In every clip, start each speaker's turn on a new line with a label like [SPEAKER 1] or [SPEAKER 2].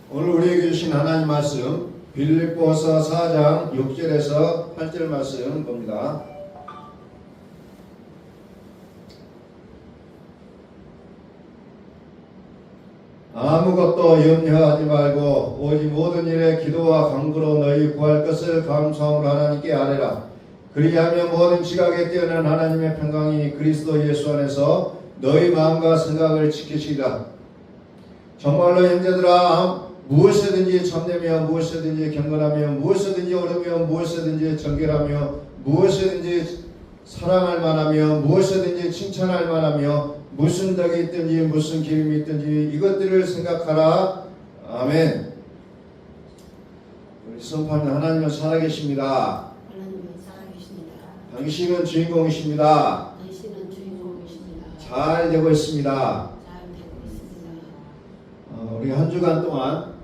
[SPEAKER 1] 오늘 우리에게 주신 하나님 말씀 빌립보서 4장 6절에서 8절 말씀 봅니다. 아무것도 염려하지 말고 오직 모든 일에 기도와 간구로 너희 구할 것을 감사함으로 하나님께 아뢰라. 그리하면 모든 지각에 뛰어난 하나님의 평강이 그리스도 예수 안에서 너희 마음과 생각을 지키시리라. 정말로 형제들아, 무엇이든지 참되며 무엇이든지 경건하며 무엇이든지 옳으며 무엇이든지 정결하며 무엇이든지 사랑할 만하며 무엇이든지 칭찬할 만하며 무슨 덕이 있든지 무슨 기름이 있든지 이것들을 생각하라. 아멘. 우리 선포하는 하나님은 살아계십니다.
[SPEAKER 2] 하나님은 살아계십니다.
[SPEAKER 1] 당신은 주인공이십니다.
[SPEAKER 2] 당신은 주인공이십니다.
[SPEAKER 1] 잘 되고 있습니다.
[SPEAKER 2] 잘 되고 있습니다.
[SPEAKER 1] 우리 한 주간 동안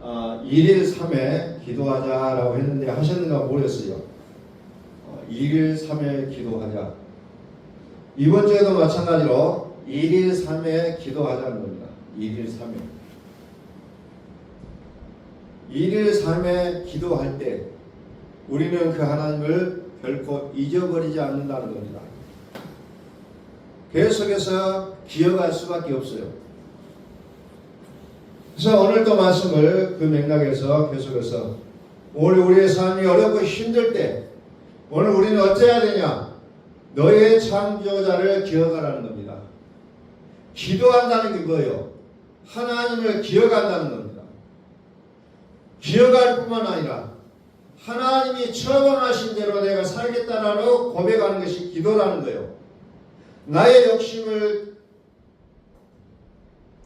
[SPEAKER 1] 1일 3회 기도하자라고 했는데 하셨는가 모르겠어요. 1일 3회 기도하자. 이번 주에도 마찬가지로 1일 3회 기도하자는 겁니다. 1일 3회. 1일 3회 기도할 때 우리는 그 하나님을 결코 잊어버리지 않는다는 겁니다. 계속해서 기억할 수밖에 없어요. 그래서 오늘도 말씀을 그 맥락에서 계속해서 오늘 우리의 삶이 어렵고 힘들 때 오늘 우리는 어찌해야 되냐? 너의 창조자를 기억하라는 겁니다. 기도한다는 게 뭐예요? 하나님을 기억한다는 겁니다. 기억할 뿐만 아니라 하나님이 처방하신 대로 내가 살겠다라고 고백하는 것이 기도라는 거예요. 나의 욕심을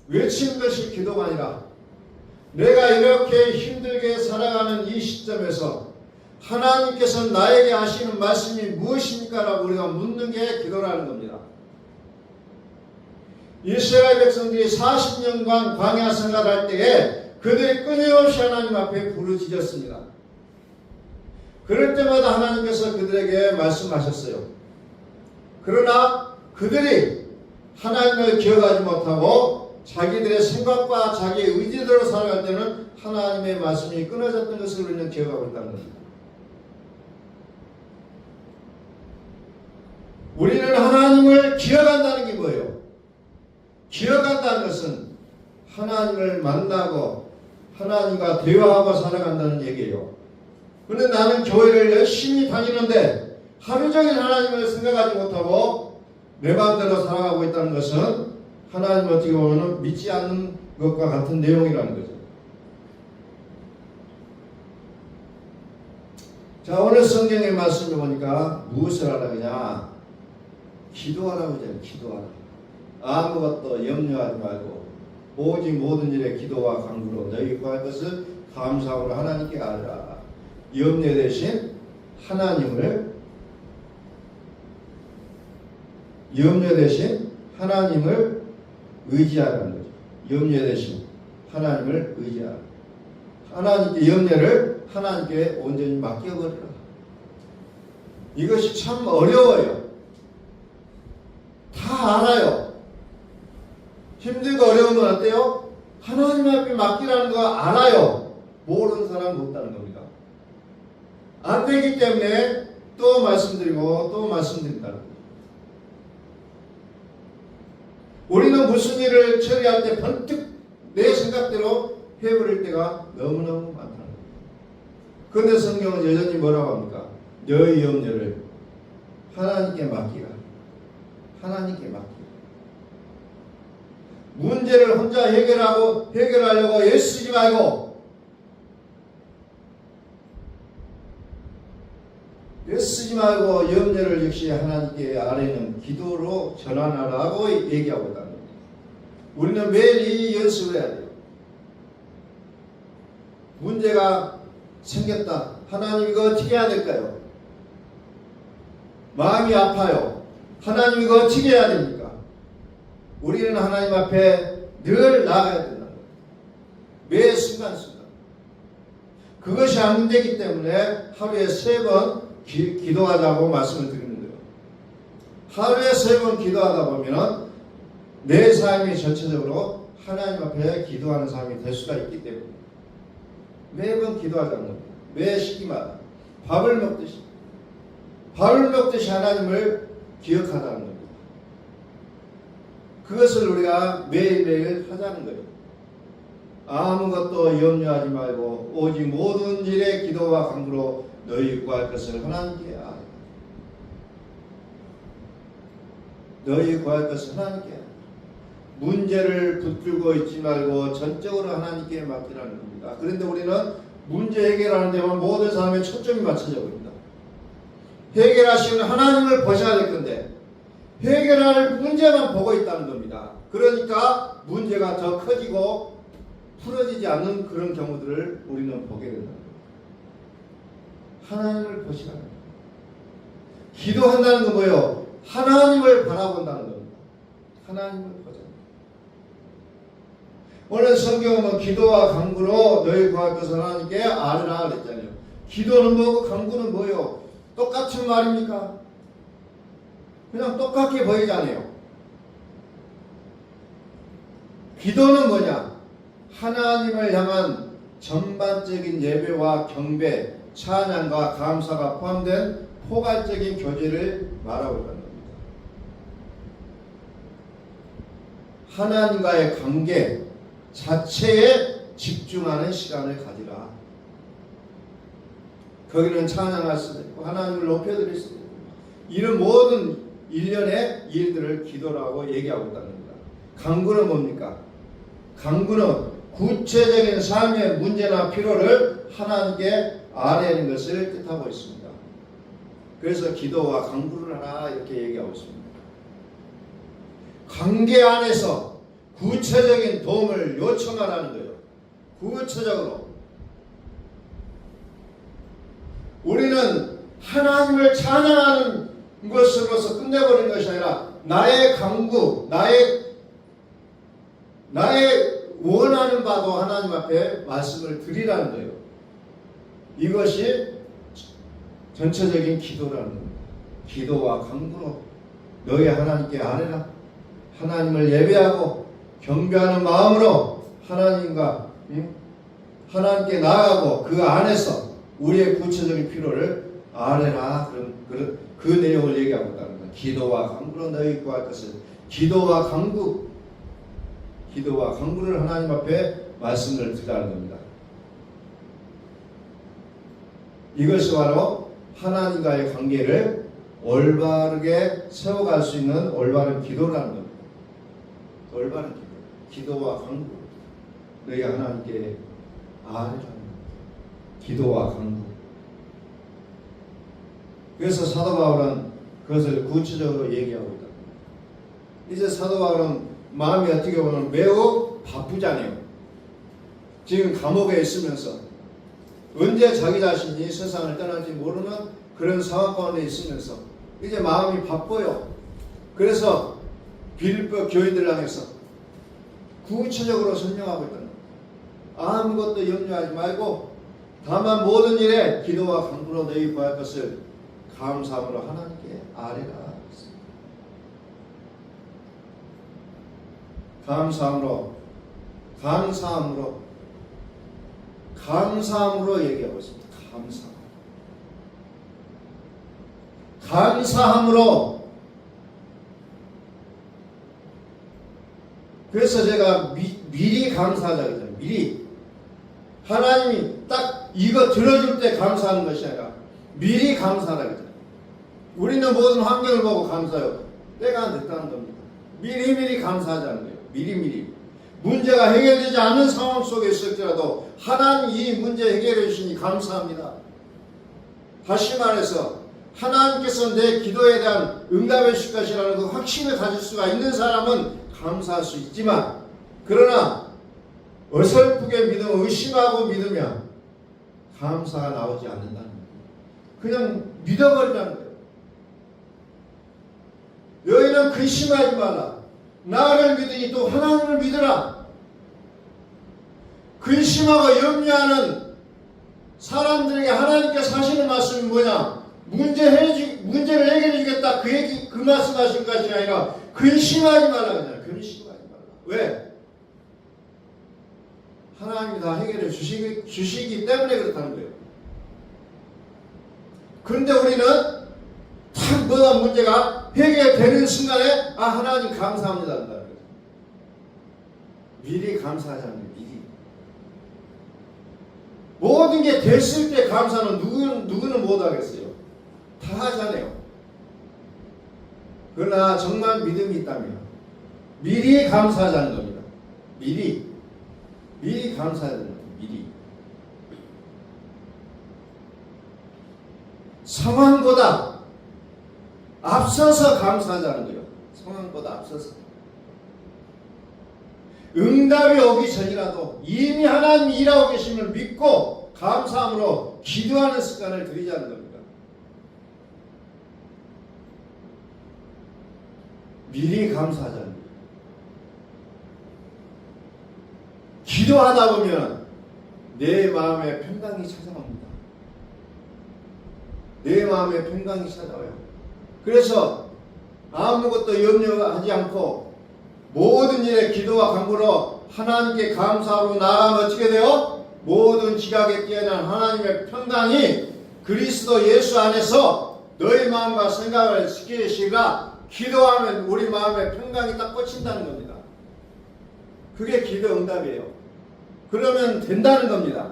[SPEAKER 1] 외치는 것이 기도가 아니라 내가 이렇게 힘들게 살아가는 이 시점에서 하나님께서 나에게 하시는 말씀이 무엇입니까? 라고 우리가 묻는 게 기도라는 겁니다. 이스라엘 백성들이 40년간 광야 생활할 때에 그들이 끊임없이 하나님 앞에 부르짖었습니다. 그럴 때마다 하나님께서 그들에게 말씀하셨어요. 그러나 그들이 하나님을 기억하지 못하고 자기들의 생각과 자기의 의지대로 살아갈 때는 하나님의 말씀이 끊어졌던 것을 우리는 기억하고 있다는 겁니다. 우리는 하나님을 기억한다는 게 뭐예요? 기억한다는 것은 하나님을 만나고 하나님과 대화하고 살아간다는 얘기예요. 그런데 나는 교회를 열심히 다니는데 하루 종일 하나님을 생각하지 못하고 내 마음대로 살아가고 있다는 것은 하나님 어떻게 보면 믿지 않는 것과 같은 내용이라는 거죠. 자, 오늘 성경의 말씀을 보니까 무엇을 하라 그냐? 기도하라고 하잖아요. 기도하라. 아무것도 염려하지 말고 오직 모든 일에 기도와 간구로 너희 구할 것을 감사함으로 하나님께 아뢰라. 염려 대신 하나님을 의지하라는 거죠. 염려 대신 하나님을 의지하라. 하나님께 염려를 하나님께 온전히 맡겨버리라. 이것이 참 어려워요. 다 알아요. 힘들고 어려운 건 어때요? 하나님 앞에 맡기라는 거 알아요. 모르는 사람은 못다는 겁니다. 안 되기 때문에 또 말씀드리고 또 말씀드린다는 겁니다. 우리는 무슨 일을 처리할 때 번뜩 내 생각대로 해버릴 때가 너무너무 많다는 겁니다. 그런데 성경은 여전히 뭐라고 합니까? 너의 염려를 하나님께 맡기라. 하나님께 맡기라. 문제를 혼자 해결하려고 애쓰지 말고 염려를 역시 하나님께 아뢰는 기도로 전환하라고 얘기하고 있다는 겁니다. 우리는 매일 이 연습을 해야 돼요. 문제가 생겼다. 하나님 이거 어떻게 해야 될까요? 마음이 아파요. 하나님 이거 어떻게 해야 됩니까? 우리는 하나님 앞에 늘 나아가야 된다는 거예요. 매 순간순간. 그것이 안 되기 때문에 하루에 3번 기도하자고 말씀을 드리는 거예요. 하루에 3번 기도하다 보면 내 삶이 전체적으로 하나님 앞에 기도하는 삶이 될 수가 있기 때문에 매번 기도하자는 겁니다. 매 시기마다 밥을 먹듯이 하나님을 기억하자는 겁니다. 그것을 우리가 매일매일 하자는 거예요. 아무것도 염려하지 말고 오직 모든 일에 기도와 간구로 너희 구할 것을 하나님께 아뢰라. 너희 구할 것을 하나님께 아뢰라. 문제를 붙들고 있지 말고 전적으로 하나님께 맡기라는 겁니다. 그런데 우리는 문제 해결하는 데만 모든 사람의 초점이 맞춰져 버립니다. 해결하시는 하나님을 보셔야 될 건데 해결할 문제만 보고 있다는 겁니다. 그러니까 문제가 더 커지고 풀어지지 않는 그런 경우들을 우리는 보게 된다. 하나님을 보시라. 기도한다는 건 뭐예요? 하나님을 바라본다는 겁니다. 하나님을 보자. 오늘 성경은 기도와 간구로 너희 구할 것을 하나님께 아뢰라 그랬잖아요. 기도는 뭐고 간구는 뭐예요? 똑같은 말입니까? 그냥 똑같게 보이잖아요. 기도는 뭐냐? 하나님을 향한 전반적인 예배와 경배, 찬양과 감사가 포함된 포괄적인 교제를 말하고 있다는 겁니다. 하나님과의 관계 자체에 집중하는 시간을 가지라. 거기는 찬양할 수도 있고 하나님을 높여드릴 수도 있고 이런 모든 일련의 일들을 기도라고 얘기하고 있다는 겁니다. 간구는 뭡니까? 간구는 구체적인 삶의 문제나 필요를 하나님께 아뢰는 것을 뜻하고 있습니다. 그래서 기도와 간구를 하라 이렇게 얘기하고 있습니다. 관계 안에서 구체적인 도움을 요청하라는 거예요. 구체적으로. 우리는 하나님을 찬양하는 것으로서 끝내버린 것이 아니라 나의 간구, 나의 원하는 바도 하나님 앞에 말씀을 드리라는 거예요. 이것이 전체적인 기도라는 겁니다. 기도와 간구로 너희 하나님께 아뢰라. 하나님을 예배하고 경배하는 마음으로 하나님께 나아가고 그 안에서 우리의 구체적인 필요를 아뢰라. 그 내용을 얘기하고 있다는 거예요. 기도와 간구로 너희 구할 것을 기도와 간구를 하나님 앞에 말씀을 드리라는 겁니다. 이것이 바로 하나님과의 관계를 올바르게 세워갈 수 있는 올바른 기도라는 겁니다. 올바른 기도와 간구. 너희 하나님께 아뢰라는 겁니다. 기도와 간구. 그래서 사도 바울은 그것을 구체적으로 얘기하고 있다. 이제 사도 바울은 마음이 어떻게 보면 매우 바쁘잖아요. 지금 감옥에 있으면서 언제 자기 자신이 세상을 떠날지 모르는 그런 상황 가운데 있으면서 이제 마음이 바빠요. 그래서 빌립보 교인들을 향해서 구체적으로 설명하고 있다. 아무것도 염려하지 말고 다만 모든 일에 기도와 간구로 너희 구할 것을 감사함으로 하나님께 아뢰라. 감사함으로 얘기하고 있습니다. 감사함으로. 그래서 제가 미리 감사하자 그러잖아요. 미리. 하나님이 딱 이거 들어줄 때 감사하는 것이 아니라 미리 감사하라 그러잖아요. 우리는 모든 환경을 보고 감사해요. 때가 안 됐다는 겁니다. 미리미리 감사하자는 거예요. 미리미리. 문제가 해결되지 않는 상황 속에 있을지라도 하나님 이 문제 해결해 주시니 감사합니다. 다시 말해서 하나님께서 내 기도에 대한 응답해 주실 것이라는 그 확신을 가질 수가 있는 사람은 감사할 수 있지만 그러나 어설프게 믿으면 의심하고 믿으면 감사가 나오지 않는다는 거예요. 그냥 믿어버리라는 거예요. 너희는 근심하지 말라. 나를 믿으니 또 하나님을 믿으라. 근심하고 염려하는 사람들에게 하나님께서 하시는 말씀이 뭐냐? 문제를 해결해 주겠다. 그 말씀하신 것이 아니라 근심하지 말라. 그냥 근심하지 말라. 왜? 하나님이 다 해결해 주시기 때문에 그렇다는 거예요. 그런데 우리는 탁 뭐가 문제가 해결되는 순간에 하나님 감사합니다 한다는 거죠. 미리 감사하자는 거예요. 미리. 모든 게 됐을 때 감사는 누구는 못하겠어요. 다 하잖아요. 그러나 정말 믿음이 있다면 미리 감사하자는 겁니다. 미리 감사하자는 겁니다. 미리. 상황보다 앞서서 감사하자는 거예요. 상황보다 앞서서. 응답이 오기 전이라도 이미 하나님이 일하고 계심을 믿고 감사함으로 기도하는 습관을 들이자는 겁니다. 미리 감사하자는 거예요. 기도하다 보면 내 마음에 평강이 찾아옵니다. 내 마음에 평강이 찾아와요. 그래서 아무것도 염려하지 않고 모든 일에 기도와 간구로 하나님께 감사하고 나아가면 어떻게 돼요? 모든 지각에 뛰어난 하나님의 평강이 그리스도 예수 안에서 너희 마음과 생각을 지키시라. 기도하면 우리 마음에 평강이 딱 꽂힌다는 겁니다. 그게 기도 응답이에요. 그러면 된다는 겁니다.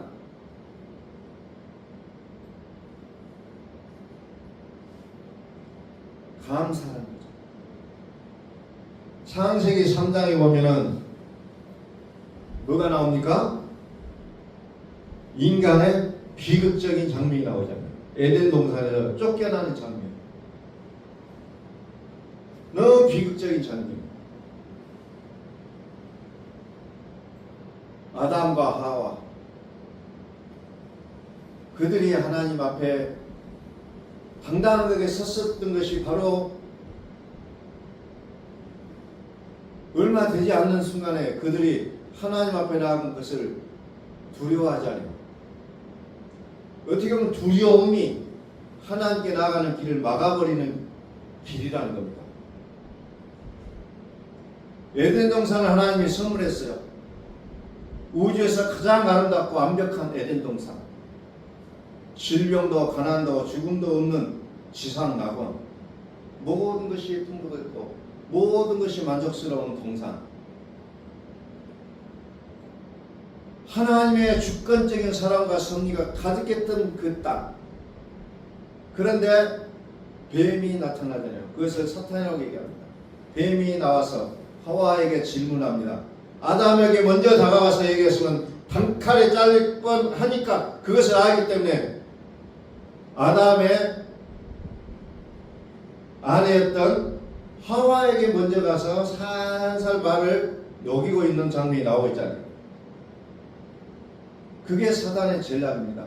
[SPEAKER 1] 감사하는 거죠. 창세기 3장에 보면은 뭐가 나옵니까? 인간의 비극적인 장면이 나오잖아요. 에덴 동산에서 쫓겨나는 장면. 너무 비극적인 장면. 아담과 하와 그들이 하나님 앞에 당당하게 섰었던 것이 바로 얼마 되지 않는 순간에 그들이 하나님 앞에 나간 것을 두려워하지 않아요. 어떻게 보면 두려움이 하나님께 나가는 길을 막아버리는 길이라는 겁니다. 에덴 동산을 하나님이 선물했어요. 우주에서 가장 아름답고 완벽한 에덴 동산. 질병도 가난도 죽음도 없는 지상 낙원. 모든 것이 풍부했고 모든 것이 만족스러운 동산. 하나님의 주권적인 사랑과 섭리가 가득했던 그 땅. 그런데 뱀이 나타나잖아요. 그것을 사탄이라고 얘기합니다. 뱀이 나와서 하와에게 질문합니다. 아담에게 먼저 다가와서 얘기했으면 단칼에 잘릴 뻔하니까 그것을 알기 때문에 아담의 아내였던 하와에게 먼저 가서 살살 말을 녹이고 있는 장면이 나오고 있잖아요. 그게 사단의 전략입니다.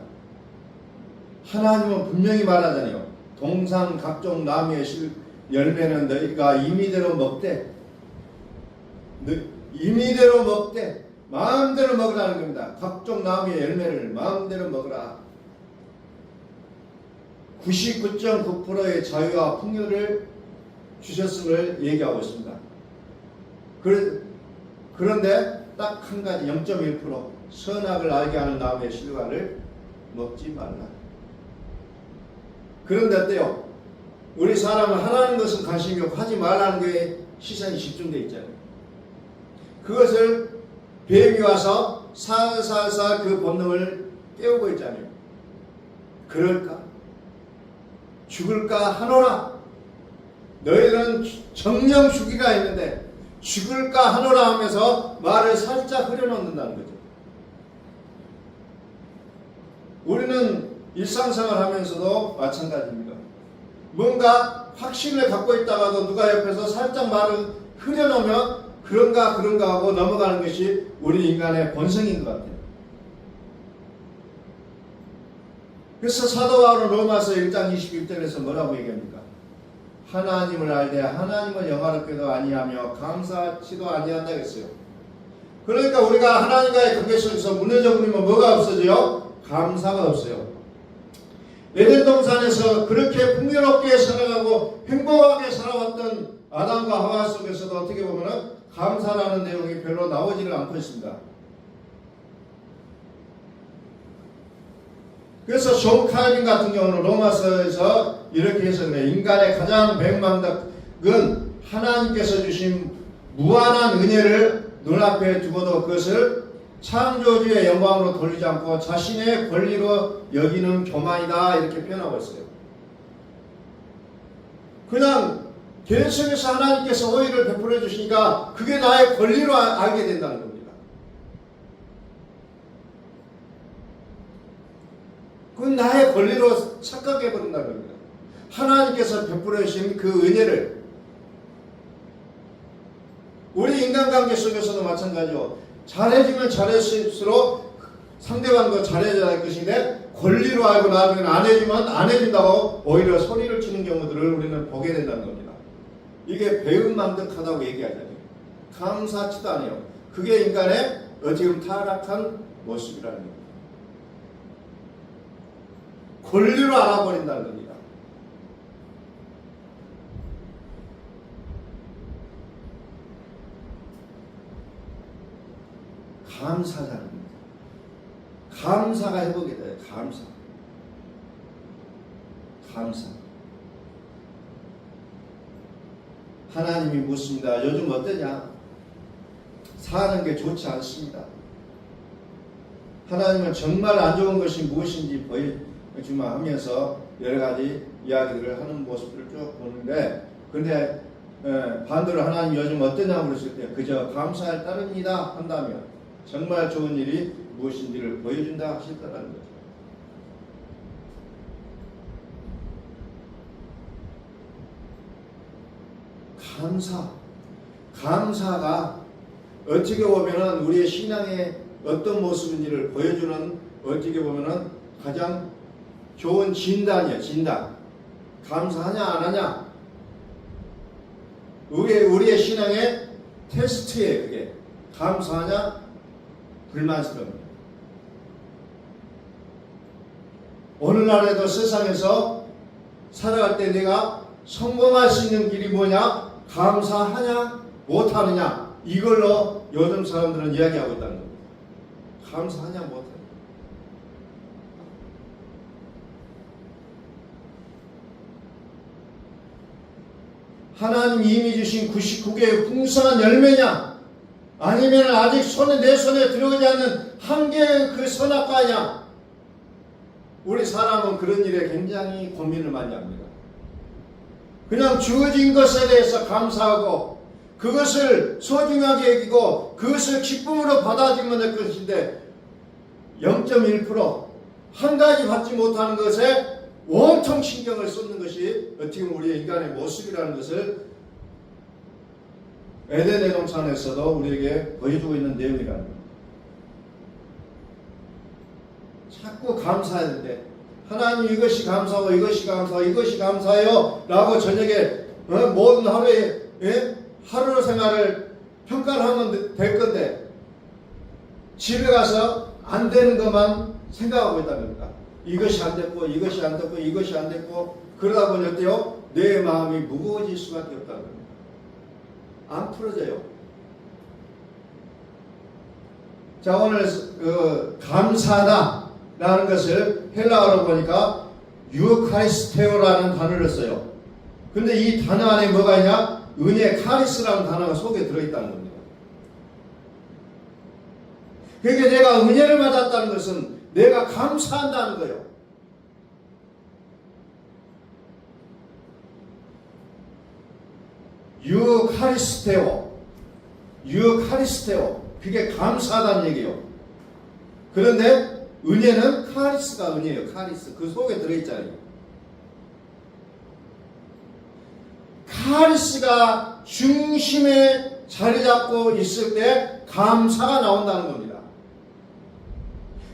[SPEAKER 1] 하나님은 분명히 말하잖아요. 동산 각종 나무의 열매는 너희가 임의대로 먹되 임의대로 먹되 마음대로 먹으라는 겁니다. 각종 나무의 열매를 마음대로 먹으라. 99.9%의 자유와 풍요를 주셨음을 얘기하고 있습니다. 그런데 딱 한 가지 0.1% 선악을 알게 하는 나무의 실과를 먹지 말라. 그런데 어때요? 우리 사람은 하라는 것은 관심이 없고 하지 말라는 게 시선이 집중되어 있잖아요. 그것을 뱀이 와서 살살살 그 본능을 깨우고 있잖아요. 그럴까? 죽을까 하노라. 너희는 정령 죽이가 있는데 죽을까 하노라 하면서 말을 살짝 흐려놓는다는 거죠. 우리는 일상생활 하면서도 마찬가지입니다. 뭔가 확신을 갖고 있다가도 누가 옆에서 살짝 말을 흐려놓으면 그런가 하고 넘어가는 것이 우리 인간의 본성인 것 같아요. 그래서 사도 바울은 로마서 1장 21절에서 뭐라고 얘기합니까? 하나님을 알되 하나님을 영화롭게도 아니하며 감사치도 아니한다 했어요. 그러니까 우리가 하나님과의 관계 속에서 무너져 버리면 뭐가 없어져요? 감사가 없어요. 에덴 동산에서 그렇게 풍요롭게 살아가고 행복하게 살아왔던 아담과 하와 속에서도 어떻게 보면 감사라는 내용이 별로 나오지를 않고 있습니다. 그래서 존 칼빈 같은 경우는 로마서에서 이렇게 해서 그래요. 인간의 가장 백망덕은 하나님께서 주신 무한한 은혜를 눈앞에 두고도 그것을 창조주의 영광으로 돌리지 않고 자신의 권리로 여기는 교만이다, 이렇게 표현하고 있어요. 그냥 계속해서 하나님께서 호의를 베풀어 주시니까 그게 나의 권리로 알게 된다는 겁니다. 그건 나의 권리로 착각해 버린다는 겁니다. 하나님께서 베풀어 주신 그 은혜를, 우리 인간관계 속에서도 마찬가지죠. 잘해주면 잘해줄수록 상대방도 잘해줘야 할 것인데 권리로 알고 나중에 안 해주면 안 해준다고 오히려 소리를 치는 경우들을 우리는 보게 된다는 겁니다. 이게 배은망덕하다고 얘기하잖아요. 감사치도 않아요. 그게 인간의 어떻게 보면 타락한 모습이라는 겁니다. 권리로 알아버린다는 겁니다. 감사자는 겁니다. 감사가 회복이 돼요. 감사. 하나님이 묻습니다. 요즘 어떠냐? 사는 게 좋지 않습니다. 하나님은 정말 안 좋은 것이 무엇인지 보여주마 하면서 여러 가지 이야기들을 하는 모습을 쭉 보는데, 근데 반대로 하나님 요즘 어떠냐고 그랬을 때 그저 감사할 따릅니다 한다면 정말 좋은 일이 무엇인지를 보여준다 하셨다는 거죠. 감사가 어떻게 보면은 우리의 신앙의 어떤 모습인지를 보여주는, 어떻게 보면은 가장 좋은 진단이에요. 진단. 감사하냐 안 하냐. 우리의 신앙의 테스트예요. 그게 감사하냐 불만스러운. 오늘날에도 세상에서 살아갈 때 내가 성공할 수 있는 길이 뭐냐? 감사하냐 못하느냐. 이걸로 요즘 사람들은 이야기하고 있다는 겁니다. 감사하냐 못하냐. 하나님 이미 주신 99개의 풍성한 열매냐, 아니면 아직 내 손에 들어오지 않는 한 개의 그 선악과냐. 우리 사람은 그런 일에 굉장히 고민을 많이 합니다. 그냥 주어진 것에 대해서 감사하고 그것을 소중하게 여기고 그것을 기쁨으로 받아들이면 될 것인데 0.1% 한 가지 받지 못하는 것에 온통 신경을 쏟는 것이 어떻게 보면 우리의 인간의 모습이라는 것을 에덴의 동산에서도 우리에게 보여주고 있는 내용이라는 겁니다. 자꾸 감사해야 되는데 하나님 이것이 감사하고 이것이 감사하고 이것이 감사해요 라고 저녁에 모든 하루에 하루 생활을 평가를 하면 될 건데 집에 가서 안 되는 것만 생각하고 있다는 겁니다. 이것이 안 됐고 이것이 안 됐고 이것이 안 됐고 그러다 보니 어때요? 내 마음이 무거워질 수밖에 없다는 겁니다. 안 풀어져요. 자, 오늘 감사하다 라는 것을 헬라어로 보니까 유카리스테오라는 단어를 써요. 근데 이 단어 안에 뭐가 있냐? 은혜, 카리스라는 단어가 속에 들어있다는 겁니다. 그러니까 내가 은혜를 받았다는 것은 내가 감사한다는 거예요. 유카리스테오. 그게 감사하다는 얘기예요. 그런데 은혜는 카리스가 은혜예요. 카리스. 그 속에 들어있잖아요. 카리스가 중심에 자리 잡고 있을 때 감사가 나온다는 겁니다.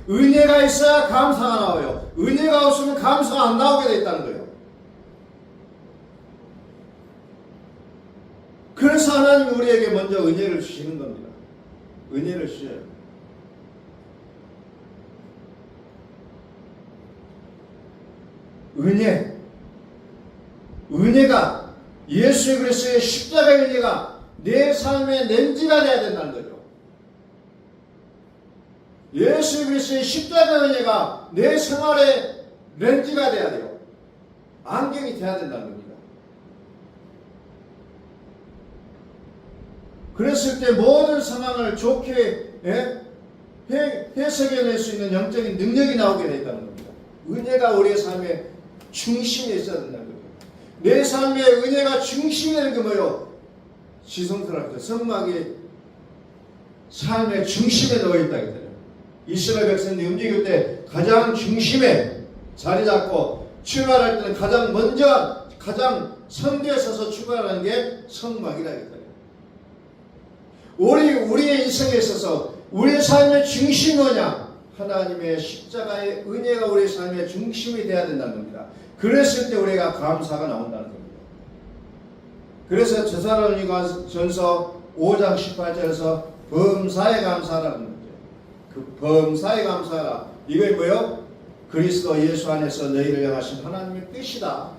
[SPEAKER 1] 은혜가 있어야 감사가 나와요. 은혜가 없으면 감사가 안 나오게 돼 있다는 거예요. 그래서 하나님이 우리에게 먼저 은혜를 주시는 겁니다. 은혜를 주셔요. 은혜가 예수 그리스도의 십자가의 은혜가 내 삶의 렌즈가 되어야 된다는 거죠. 예수 그리스도의 십자가 은혜가 내 생활의 렌즈가 돼야 돼요. 안경이 돼야 된다는 겁니다. 그랬을 때 모든 상황을 좋게 해석해낼 수 있는 영적인 능력이 나오게 된다는 겁니다. 은혜가 우리의 삶의 중심에 있어야 된다는 겁니다. 내 삶의 은혜가 중심이 되는 게 뭐예요? 지성스럽죠. 성막이 삶의 중심에 놓여 있다. 이스라엘 백성들이 움직일 때 가장 중심에 자리 잡고 출발할 때는 가장 먼저 가장 선두에 서서 출발하는 게 성막이라 했다. 우리의 인생에 있어서 우리의 삶의 중심이 뭐냐? 하나님의 십자가의 은혜가 우리의 삶의 중심이 되어야 된다는 겁니다. 그랬을 때 우리가 감사가 나온다는 겁니다. 그래서 데살로니가전서 5장 18절에서 범사에 감사라는 거죠. 그 범사에 감사하라. 이게 뭐예요? 그리스도 예수 안에서 너희를 향하신 하나님의 뜻이다.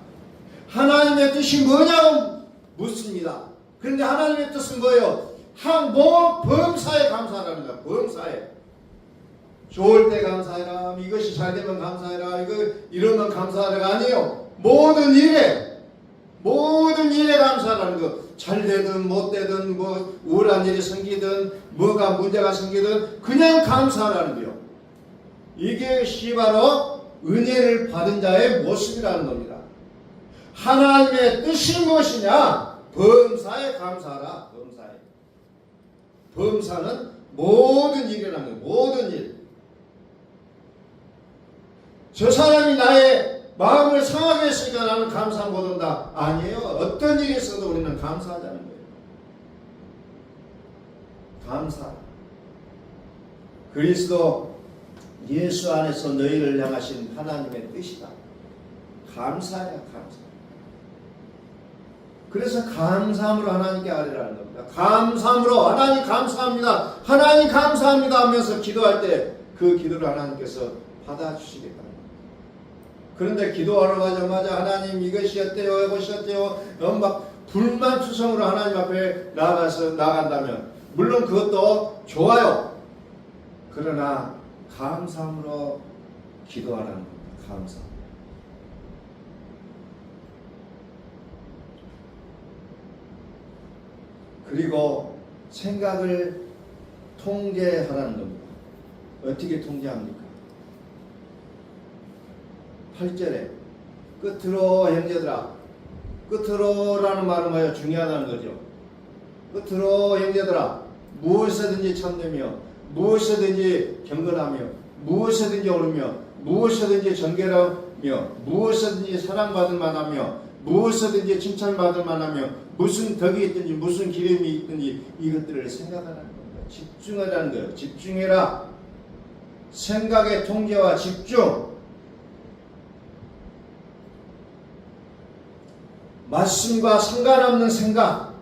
[SPEAKER 1] 하나님의 뜻이 뭐냐고 묻습니다. 그런데 하나님의 뜻은 뭐예요? 범사에 감사하라는 거야. 범사에. 좋을 때 감사해라. 이것이 잘 되면 감사해라. 이러면 감사하라가 아니에요. 모든 일에 감사하라는 거. 잘 되든 못 되든 뭐 우울한 일이 생기든 뭐가 문제가 생기든 그냥 감사하라는 거예요. 이것이 바로 은혜를 받은 자의 모습이라는 겁니다. 하나님의 뜻이 무엇이냐? 범사에 감사하라. 범사는 모든 일이라는 거예요. 모든 일. 저 사람이 나의 마음을 상하게 했으니까 나는 감사 못한다. 아니에요. 어떤 일이 있어도 우리는 감사하자는 거예요. 감사. 그리스도 예수 안에서 너희를 향하신 하나님의 뜻이다. 감사야, 감사. 그래서 감사함으로 하나님께 아뢰라는 겁니다. 감사함으로 하나님 감사합니다. 하나님 감사합니다 하면서 기도할 때 그 기도를 하나님께서 받아주시겠다. 그런데 기도하러 가자마자 하나님 이것이 어때요? 이것이 어때요? 막 불만투성으로 하나님 앞에 나간다면 물론 그것도 좋아요. 그러나 감사함으로 기도하라는 겁니다. 감사. 그리고 생각을 통제하라는 겁니다. 어떻게 통제합니까? 8절에 끝으로 형제들아, 끝으로라는 말은 뭐예요? 중요하다는 거죠. 끝으로 형제들아, 무엇이든지 참되며 무엇이든지 경건하며 무엇이든지 옳으며 무엇이든지 정결하며 무엇이든지 사랑받을 만하며 무엇이든지 칭찬받을 만하며 무슨 덕이 있든지 무슨 기름이 있든지 이것들을 생각하라는 겁니다. 집중하라는 거예요. 집중해라. 생각의 통제와 집중. 말씀과 상관없는 생각,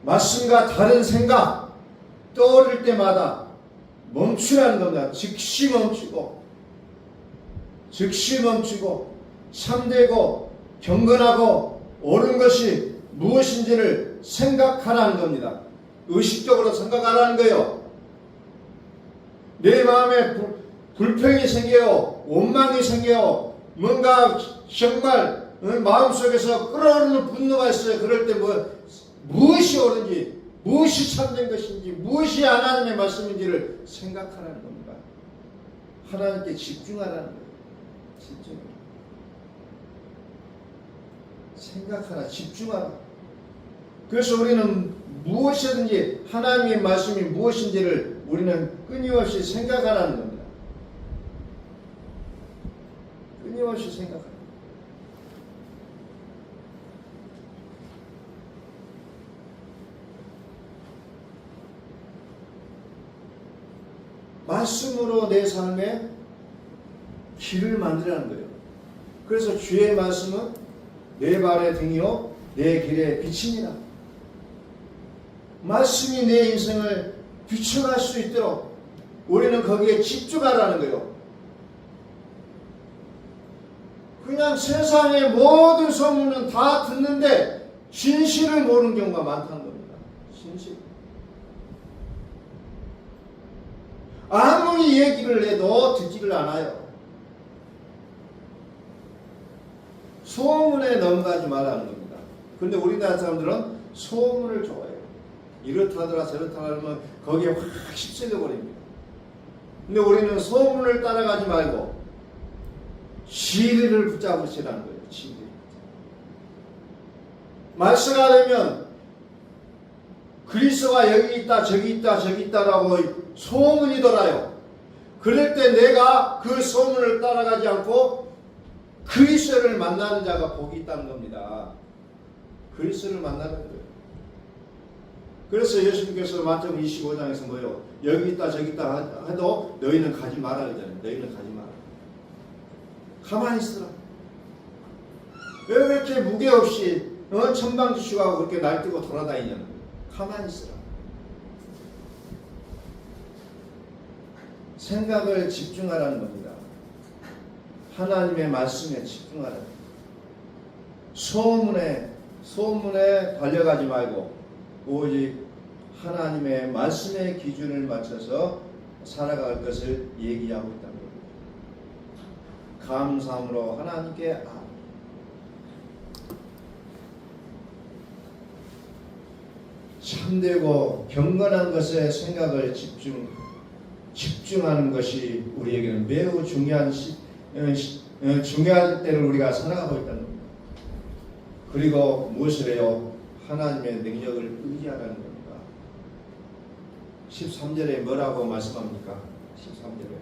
[SPEAKER 1] 말씀과 다른 생각 떠오를 때마다 멈추라는 겁니다. 즉시 멈추고 참되고 경건하고 옳은 것이 무엇인지를 생각하라는 겁니다. 의식적으로 생각하라는 거예요. 내 마음에 불평이 생겨요. 원망이 생겨요. 뭔가 정말 마음속에서 끓어오르는 분노가 있어요. 그럴 때 무엇이 옳은지 무엇이 참된 것인지 무엇이 하나님의 말씀인지를 생각하라는 겁니다. 하나님께 집중하라는 거예요. 생각하라. 집중하라. 그래서 우리는 무엇이든지 하나님의 말씀이 무엇인지를 우리는 끊임없이 생각하라는 겁니다. 끊임없이 생각하라. 말씀으로 내 삶에 길을 만들라는 거예요. 그래서 주의 말씀은 내 발의 등이요 내 길의 빛이니라. 말씀이 내 인생을 비춰갈 수 있도록 우리는 거기에 집중하라는 거예요. 그냥 세상의 모든 소문은 다 듣는데 진실을 모르는 경우가 많다는 겁니다. 진실. 아무리 얘기를 해도 듣지를 않아요. 소문에 넘어가지 말라는 겁니다. 그런데 우리나라 사람들은 소문을 좋아해요. 이렇다더라 저렇다더라 하면 거기에 확 휩쓸려 버립니다. 근데 우리는 소문을 따라가지 말고 진리를 붙잡으시라는 거예요. 진리. 말세가 되면 그리스도가 여기 있다 저기 있다 저기 있다라고 소문이 돌아요. 그럴 때 내가 그 소문을 따라가지 않고 그리스도를 만나는 자가 복이 있다는 겁니다. 그리스도를 만나는 거예요. 그래서 예수님께서 마태복음 25장에서 뭐요? 여기 있다 저기 있다 해도 너희는 가지 마라 그러잖아요. 너희는 가지 마라. 가만히 있으라. 왜 이렇게 무게 없이 천방지축하고 그렇게 날뛰고 돌아다니냐는 거예요. 가만히 있으라. 생각을 집중하라는 겁니다. 하나님의 말씀에 집중하라는 거예요. 소문에 달려가지 말고 오직 하나님의 말씀의 기준을 맞춰서 살아갈 것을 얘기하고 있다는 겁니다. 감사함으로 하나님께 참되고 경건한 것에 생각을 집중하는 것이 우리에게는 매우 중요한 때를 우리가 살아가고 있다는 겁니다. 그리고 무엇을 해요? 하나님의 능력을 의지하라는 겁니다. 13절에 뭐라고 말씀합니까? 13절에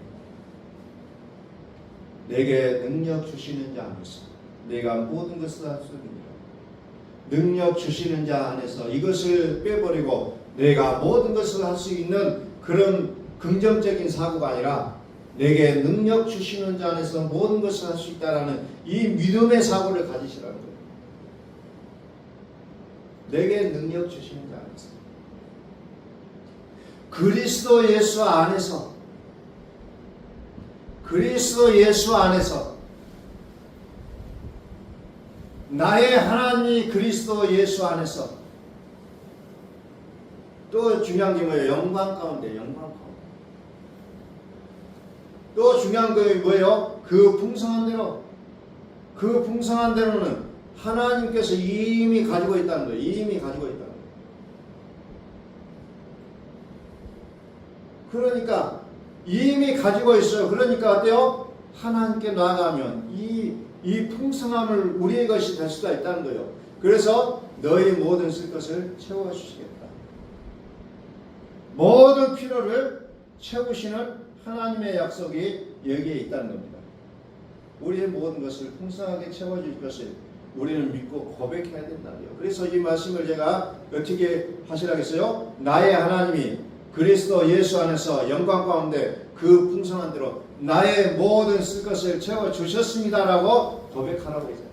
[SPEAKER 1] 내게 능력 주시는 자 안에서 내가 모든 것을 할 수 있느니라. 능력 주시는 자 안에서 이것을 빼버리고 내가 모든 것을 할 수 있는 그런 긍정적인 사고가 아니라 내게 능력 주시는 자 안에서 모든 것을 할 수 있다라는 이 믿음의 사고를 가지시라는 거예요. 내게 능력 주시는 자 안에서 그리스도 예수 안에서 나의 하나님 그리스도 예수 안에서 또 중요한 게 뭐예요? 영광 가운데 또 중요한 게 뭐예요? 그 풍성한 대로는 하나님께서 이미 가지고 있다는 거예요. 이미 가지고 있다는 거예요. 그러니까 이미 가지고 있어요. 그러니까 어때요? 하나님께 나아가면 이 풍성함을 우리의 것이 될 수가 있다는 거예요. 그래서 너희 모든 쓸 것을 채워주시겠다. 모든 필요를 채우시는 하나님의 약속이 여기에 있다는 겁니다. 우리의 모든 것을 풍성하게 채워줄 것을 우리는 믿고 고백해야 된다는 거예요. 그래서 이 말씀을 제가 어떻게 하시라겠어요? 나의 하나님이 그리스도 예수 안에서 영광 가운데 그 풍성한 대로 나의 모든 쓸 것을 채워주셨습니다라고 고백하라고 했어요.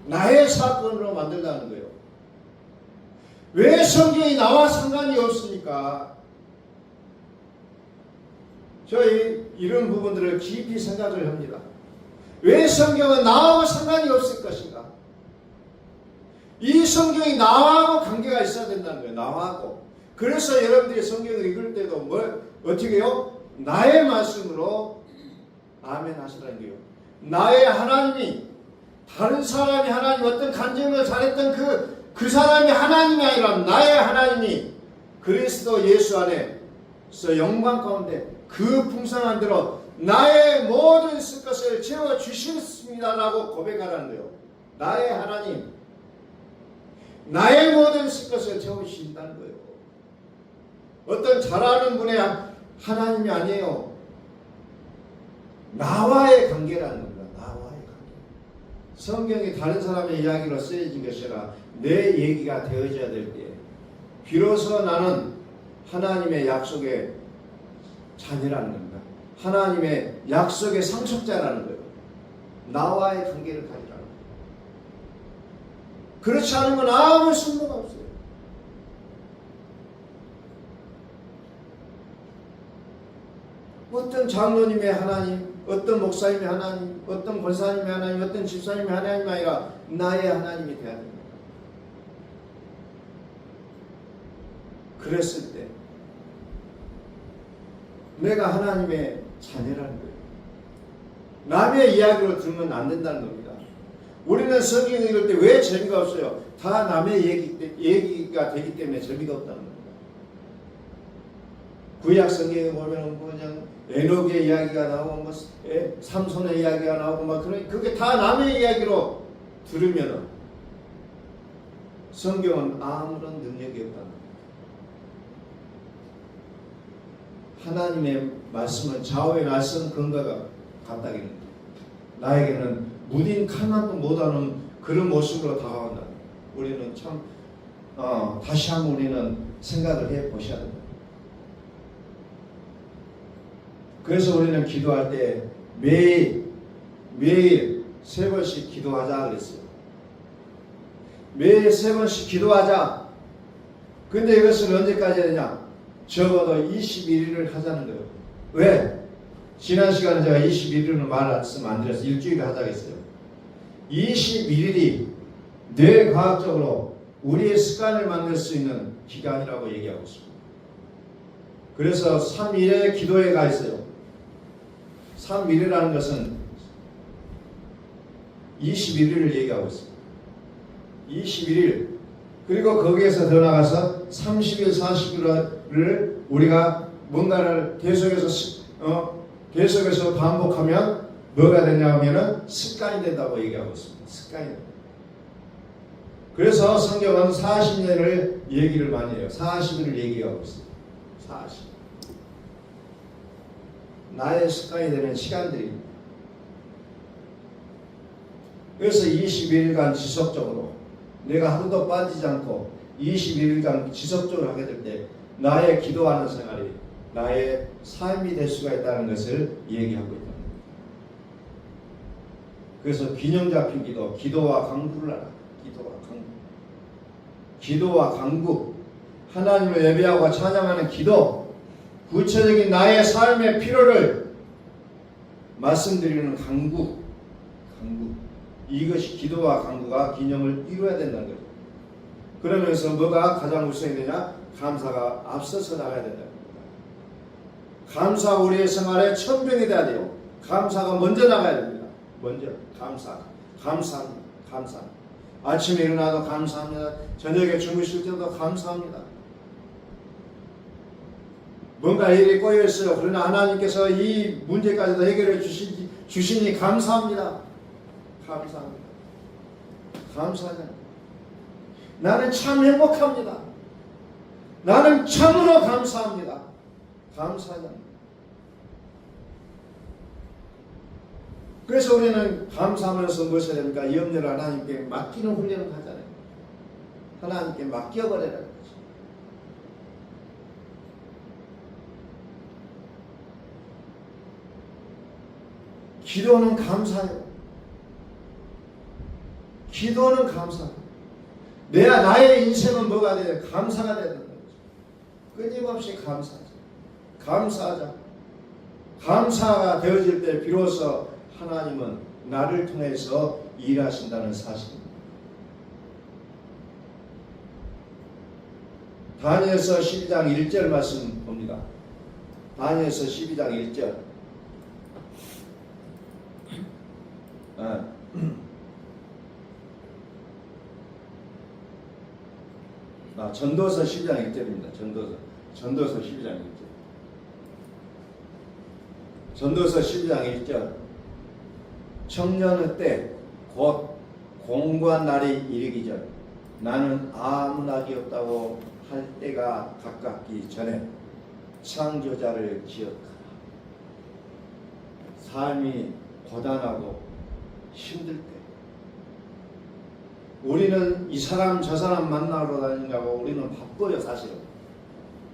[SPEAKER 1] 나의 사건으로 만들다는 거예요. 왜 성경이 나와 상관이 없습니까? 저희 이런 부분들을 깊이 생각을 합니다. 왜 성경은 나하고 상관이 없을 것인가? 이 성경이 나하고 관계가 있어야 된다는 거예요. 나하고. 그래서 여러분들이 성경을 읽을 때도 어떻게 해요? 나의 말씀으로 아멘 하시라는 거예요. 나의 하나님이 다른 사람이 하나님 어떤 간증을 잘했던 그 사람이 하나님이 아니라 나의 하나님이 그리스도 예수 안에서 영광 가운데 그 풍성한 대로 나의 모든 쓸 것을 채워주셨습니다라고 고백하라는 거예요. 나의 하나님, 나의 모든 쓸 것을 채워주신다는 거예요. 어떤 잘하는 분의 하나님이 아니에요. 나와의 관계라는 겁니다. 나와의 관계. 성경이 다른 사람의 이야기로 쓰여진 것이 아니라 내 얘기가 되어져야 될 때 비로소 나는 하나님의 약속의 자녀라는 겁니다. 하나님의 약속의 상속자라는 거예요. 나와의 관계를 가지라는 거예요. 그렇지 않으면 아무 쓸모가 없어요. 어떤 장로님의 하나님, 어떤 목사님의 하나님, 어떤 권사님의 하나님, 어떤 집사님의 하나님이 아니라 나의 하나님이 되어야 됩니다. 그랬을 때 내가 하나님의 자녀라는 거예요. 남의 이야기로 들으면 안 된다는 겁니다. 우리는 성경 읽을 때 왜 재미가 없어요? 다 남의 얘기가 되기 때문에 재미가 없다는 겁니다. 구약 성경에 보면 그냥 에녹의 이야기가 나오고 뭐 삼손의 이야기가 나오고 막 그게 다 남의 이야기로 들으면 성경은 아무런 능력이 없다는 겁니다. 하나님의 말씀은 좌우의 낯선 근거가 같다기는 나에게는 무딘 칼만도 못하는 그런 모습으로 다가온다. 우리는 참 다시 한번 우리는 생각을 해 보셔야 됩니다. 그래서 우리는 기도할 때 매일 3번씩 기도하자 그랬어요. 매일 3번씩 기도하자. 근데 이것을 언제까지 하냐? 적어도 21일을 하자는 거예요. 왜? 지난 시간에 제가 21일은 말씀 안 드려서 일주일을 하자고 했어요. 21일이 뇌과학적으로 우리의 습관을 만들 수 있는 기간이라고 얘기하고 있습니다. 그래서 3일의 기도회가 있어요. 3일이라는 것은 21일을 얘기하고 있습니다. 21일 그리고 거기에서 더 나가서 30일, 40일을 우리가 뭔가를 계속해서 반복하면 뭐가 되냐 하면은 습관이 된다고 얘기하고 있습니다. 습관이 된다. 그래서 성경은 40년을 얘기를 많이 해요. 40일을 얘기하고 있습니다. 40. 나의 습관이 되는 시간들이. 그래서 21일간 지속적으로 내가 하루도 빠지지 않고 21일간 지속적으로 하게 될 때 나의 기도하는 생활이 나의 삶이 될 수가 있다는 것을 얘기하고 있다. 그래서 균형 잡힌 기도, 기도와 강구를 하라. 기도와 강구, 하나님을 예배하고 찬양하는 기도, 구체적인 나의 삶의 필요를 말씀드리는 강구. 이것이 기도와 강구가 균형을 이루어야 된다는 거죠. 그러면서 뭐가 가장 우선이 되냐? 감사가 앞서서 나가야 된다는 겁니다. 감사 우리의 생활의 천병이 돼야 돼요. 감사가 먼저 나가야 됩니다. 먼저 감사합니다. 아침에 일어나도 감사합니다. 저녁에 주무실 때도 감사합니다. 뭔가 일이 꼬여 있어요. 그러나 하나님께서 이 문제까지도 해결해 주시니 감사합니다. 감사합니다. 나는 참 행복합니다. 나는 참으로 감사합니다. 감사합니다. 그래서 우리는 감사하면서 무엇을 해야 됩니까? 염려를 하나님께 맡기는 훈련을 하잖아요. 하나님께 맡겨버려라는 거죠. 기도는 감사해요. 기도는 감사. 나의 인생은 뭐가 돼요? 감사가 되는 거죠. 끊임없이 감사하자. 감사가 되어질 때 비로소 하나님은 나를 통해서 일하신다는 사실입니다. 다니엘서 12장 1절 말씀 봅니다. 다니엘서 12장 1절. 전도서 12장 1절입니다. 전도서 12장 1절. 전도서 12장 1절. 청년의 때 곧 공고한 날이 이르기 전 나는 아무 낙이 없다고 할 때가 가깝기 전에 창조자를 기억하라. 삶이 고단하고 힘들 때 우리는 이 사람 저 사람 만나러 다니냐고 우리는 바빠요 사실은.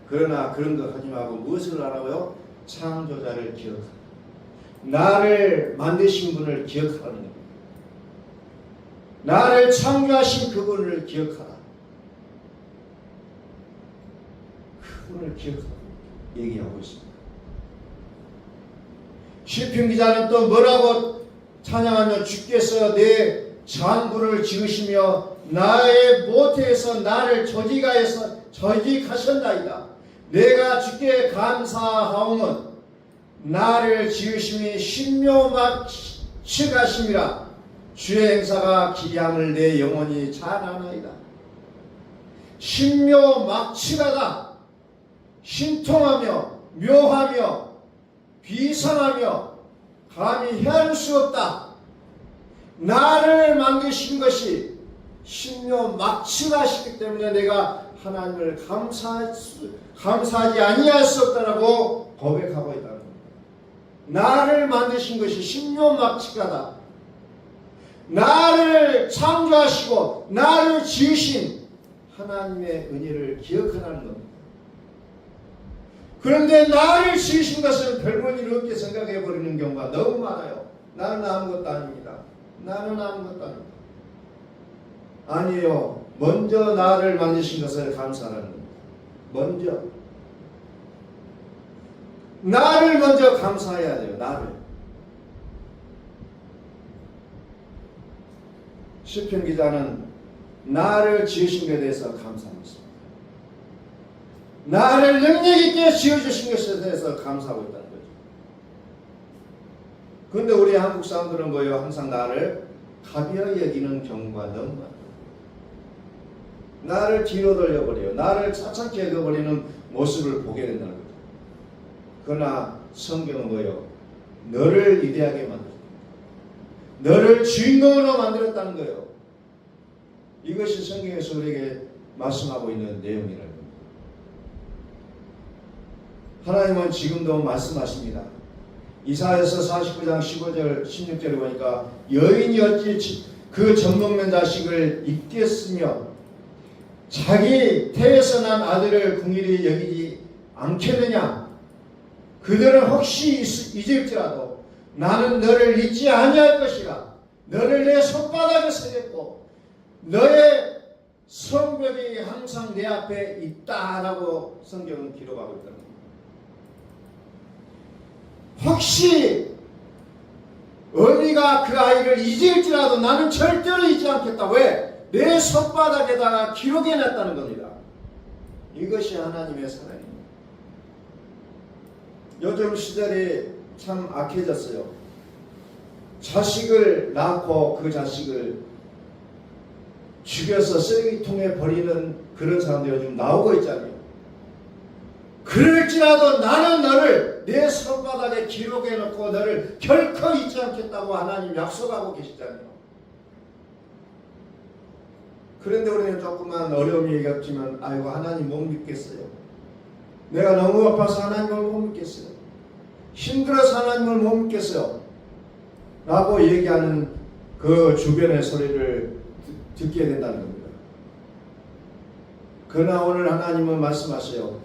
[SPEAKER 1] 그러나 그런 거 하지 말고 무엇을 하라고요? 창조자를 기억하라. 나를 만드신 분을 기억하는 겁니다. 나를 창조하신 그분을 기억하라. 그분을 기억하라 얘기하고 있습니다. 시편 기자는 또 뭐라고 찬양하며 주께서 내 장부를 지으시며 나의 모태에서 나를 조직하셨나이다. 내가 주께 감사하오면 나를 지으심이 신묘막측하심이라. 주의 행사가 기양을 내 영혼이 잘 아나이다. 신묘막측하다. 신통하며 묘하며 비상하며 감히 헤아릴 수 없다. 나를 만드신 것이 신묘막측하시기 때문에 내가 하나님을 감사하지 아니할 수 없다라고 고백하고 있다는 겁니다. 나를 만드신 것이 신묘막측하다. 나를 창조하시고 나를 지으신 하나님의 은혜를 기억하라는 겁니다. 그런데 나를 지으신 것은 별볼일 없게 생각해버리는 경우가 너무 많아요. 나는 아무것도 아닙니다. 나는 아무것도 아닙니다. 아니에요. 먼저 나를 만드신 것을 감사하는 겁니다. 나를 먼저 감사해야 돼요. 나를. 시편 기자는 나를 지으신 것에 대해서 감사합니다. 나를 능력 있게 지어주신 것에 대해서 감사하고 있다는 거죠. 그런데 우리 한국 사람들은 뭐예요? 항상 나를 가벼이 여기는 경우가 너무 많아요. 나를 뒤로 돌려버려요. 나를 차찮게 여겨버리는 모습을 보게 된다는 거죠. 그러나 성경은 뭐예요? 너를 위대하게 만들었다. 너를 주인공으로 만들었다는 거예요. 이것이 성경에서 우리에게 말씀하고 있는 내용이라는 겁니다. 하나님은 지금도 말씀하십니다. 이사야서 49장 15절 16절에 보니까 여인이 어찌 그 젖먹는 자식을 잊겠으며 자기 태에서 난 아들을 긍휼히 여기지 않겠느냐. 그들은 혹시 잊을지라도 나는 너를 잊지 아니할 것이라. 너를 내 손바닥에 새겼고 너의 성벽이 항상 내 앞에 있다라고 성경은 기록하고 있다는 겁니다. 혹시 어미가 그 아이를 잊을지라도 나는 절대로 잊지 않겠다. 왜? 내 손바닥에다가 기록해놨다는 겁니다. 이것이 하나님의 사랑입니다. 요즘 시절이 참 악해졌어요. 자식을 낳고 그 자식을 죽여서 쓰레기통에 버리는 그런 사람들이 요즘 나오고 있잖아요. 그럴지라도 나는 너를 내 손바닥에 기록해놓고 너를 결코 잊지 않겠다고 하나님 약속하고 계시잖아요. 그런데 우리는 조금만 어려움이 겪지만 아이고 하나님 못 믿겠어요. 내가 너무 아파서 하나님을 못 믿겠어요. 힘들어서 하나님을 못 믿겠어요. 라고 얘기하는 그 주변의 소리를 듣게 된다는 겁니다. 그러나 오늘 하나님은 말씀하세요.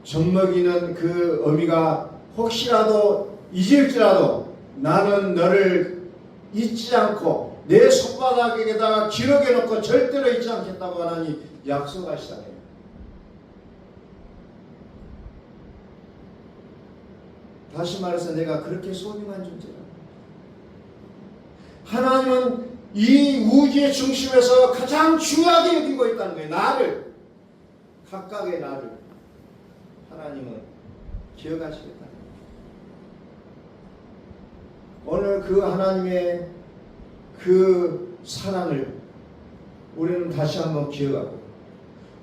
[SPEAKER 1] 젖먹이는 그 어미가 혹시라도 잊을지라도 나는 너를 잊지 않고 내 손바닥에다가 기록해놓고 절대로 잊지 않겠다고 하나님 약속하시잖아요. 다시 말해서 내가 그렇게 소중한 존재다. 하나님은 이 우주의 중심에서 가장 중요하게 여기고 있다는 거예요. 나를, 각각의 나를 하나님은 기억하시겠다. 오늘 그 하나님의 그 사랑을 우리는 다시 한번 기억하고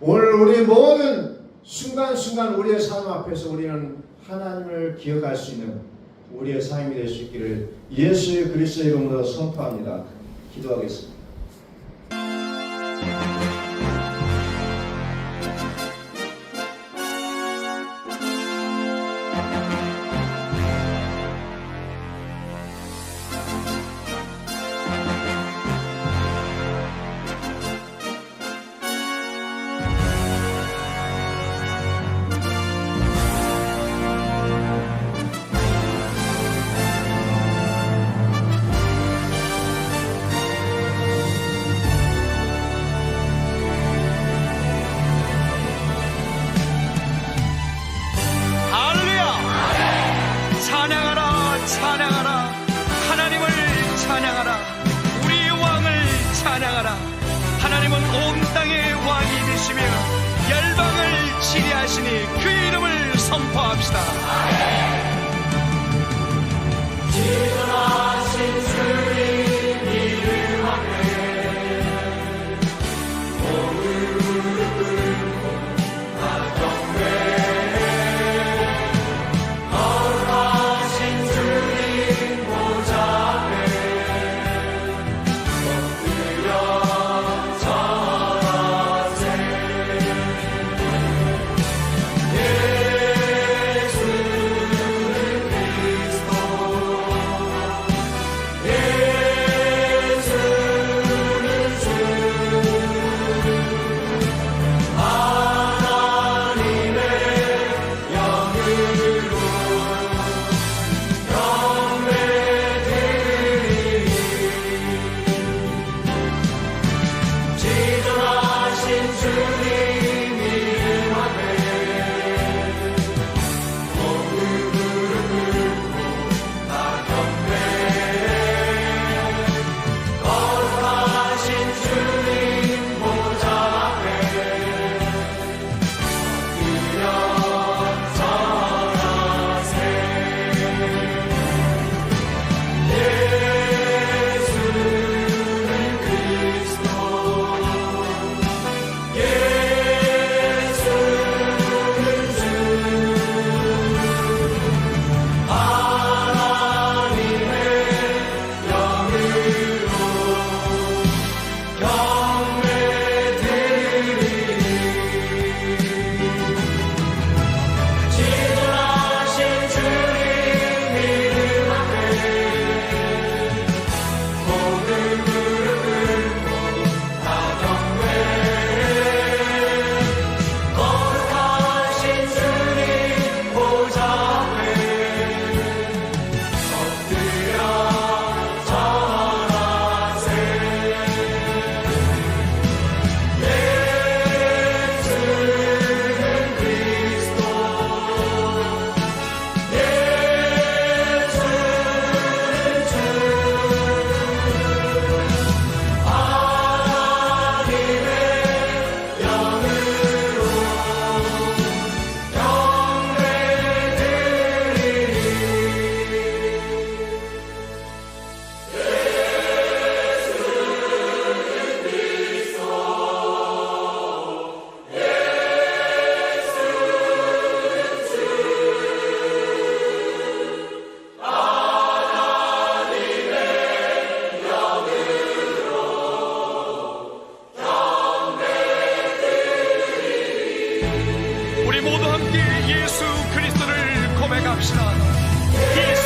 [SPEAKER 1] 오늘 우리 모든 순간순간 우리의 삶 앞에서 우리는 하나님을 기억할 수 있는 우리의 삶이 될 수 있기를 예수 그리스도의 이름으로 선포합니다. 기도하겠습니다.
[SPEAKER 3] 찬양하라. 하나님을 찬양하라. 우리 왕을 찬양하라. 하나님은 온 땅의 왕이 되시며 열방을 지배하시니 그 이름을 선포합시다. 우리 모두 함께 예수 그리스도를 고백합시다. 예수